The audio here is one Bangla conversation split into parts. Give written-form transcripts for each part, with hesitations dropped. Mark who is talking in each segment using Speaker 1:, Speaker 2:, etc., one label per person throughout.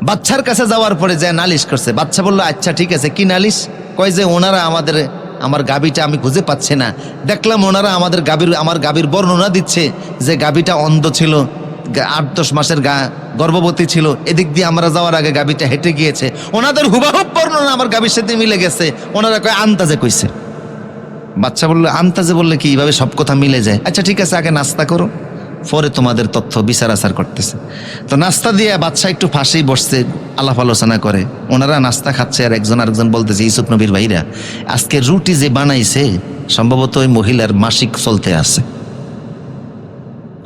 Speaker 1: বাচ্চার কাছে যাওয়ার পরে যে নালিশ করছে, বাচ্চা বলল আচ্ছা ঠিক আছে, কি নালিশ? কয় যে ওনারা আমার গাভীটা আমি খুঁজে পাচ্ছি না, দেখলাম ওনারা আমার গাভীর বর্ণনা দিচ্ছে যে গাভীটা অন্ধ ছিল, 8-10 মাসের গর্ভবতী ছিল, এদিক দিয়ে আমরা যাওয়ার আগে গাভীটা হেঁটে গিয়েছে, ওনাদের হুবাহুব বর্ণনা আমার গাভীর সাথে মিলে গেছে, ওনারা কয় আন্তাজে কইছে। বাচ্চা বললো আন্তাজে বললে কি এইভাবে সব কথা মিলে যায়? আচ্ছা ঠিক আছে, আগে নাস্তা করো, পরে তোমাদের তথ্য বিচার আচার করতেছে। তো নাস্তা দিয়ে বাচ্চা একটু ফাঁসেই বসছে, আলাপ আলোচনা করে, ওনারা নাস্তা খাচ্ছে, আর একজন আরেকজন বলতেছে ইউসুফ নবীর ভাইরা আজকে রুটি যে বানাইছে সম্ভবত ওই মহিলার মাসিক চলতে আছে।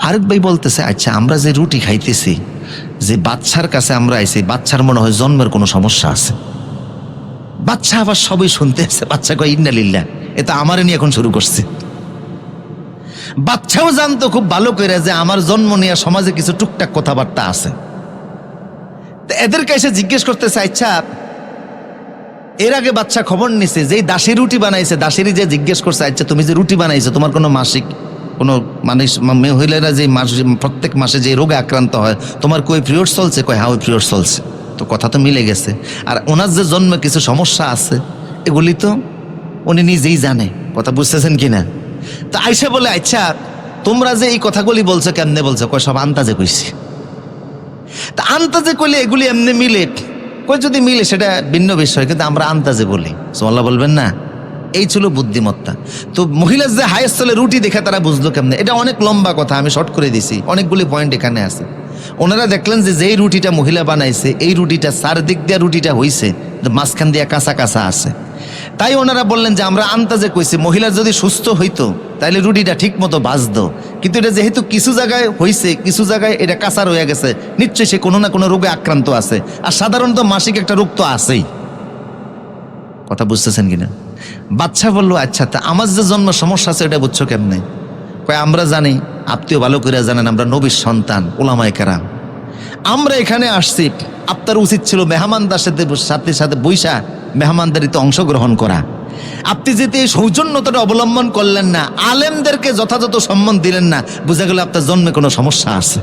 Speaker 1: আরেক ভাই বলতেছে আচ্ছা আমরা যে রুটি খাইতেছি, যে বাচ্চার কাছে আমরা আইছি, বাচ্চার মনে হয় জন্মের কোনো সমস্যা আছে। বাচ্চা আবার সবই শুনতে আছে, বাচ্চা কয় ইন্নালিল্লাহ, এটা আমারে নিয়ে এখন শুরু করছে। বাচ্চাও জানতো খুব ভালো করে যে আমার জন্ম নিয়ে সমাজে কিছু টুকটাক কথাবার্তা আছে। এদের কাছে জিজ্ঞেস করতেছে আচ্ছা, এর আগে বাচ্চা খবর নিছে যে দাসী রুটি বানাইছে, দাসীরই যে জিজ্ঞেস করছে আচ্ছা তুমি যে রুটি বানাইছো তোমার কোনো মাসিক কোনো মানুষ মহিলারা যে প্রত্যেক মাসে যে রোগে আক্রান্ত হয়, তোমার কই পিরিয়ড চলছে? কয় হ্যাঁ ওই পিরিয়ড চলছে। তো কথা তো মিলে গেছে। আর ওনার যে জন্মে কিছু সমস্যা আছে এগুলি তো উনি নিজেই জানে, কথা বুঝতেছেন কিনা? তো আইসা বলে আচ্ছা তোমরা যে এই কথাগুলি বলছো কেমনে বলছো? কয় সব আন্তাজে কইছি। তা আন্তাজে কইলে এগুলি এমনি মিলে? কই যদি মিলে সেটা ভিন্ন বিষয়, কিন্তু আমরা আন্তাজে বলি, সুবহানাল্লাহ বলবেন না? এই ছিল বুদ্ধিমত্তা। তো মহিলার যে হায়েস্ট চলে রুটি দেখে তারা বুঝলো কেমনে? এটা অনেক লম্বা কথা, আমি শর্ট করে দিছি, অনেকগুলি পয়েন্ট এখানে আছে। ওনারা দেখলেন যে যেই রুটিটা মহিলা বানাইছে এই রুটিটা চারদিক দিয়ে রুটিটা হইছে, মাঝখান দিয়ে কাঁচা কাঁচা আছে। তাই ওনারা বললেন যে আমরা আন্তাজে কইছি মহিলার যদি সুস্থ হইতো তাহলে রুটিটা ঠিক মতো বাজতো, কিন্তু এটা যেহেতু কিছু জায়গায় হইছে কিছু জায়গায় এটা কাঁচা রয়ে গেছে, নিশ্চয়ই সে কোনো না কোনো রোগে আক্রান্ত আছে। আর সাধারণত মাসিক একটা রোগ তো আছেই, কথা বুঝতেছেন কিনা? বাচ্চা বললো আচ্ছা তা আমার যে জন্ম সমস্যা আছে এটা বুঝছো কেমনে? কয় আমরা জানি, আপনিও ভালো করে জানেন, আমরা নবীর সন্তান, উলামায়ে কেরাম, আমরা এখানে আসছি, আপনার উচিত ছিল মেহমানদার সাথে সাথে বৈশা মেহমানদারিতে অংশগ্রহণ করা। আপনি যেতে এই সৌজন্যতাটা অবলম্বন করলেন না, আলেমদেরকে যথাযথ সম্মান দিলেন না, বোঝা গেল আপনার জন্মে কোনো সমস্যা আছে।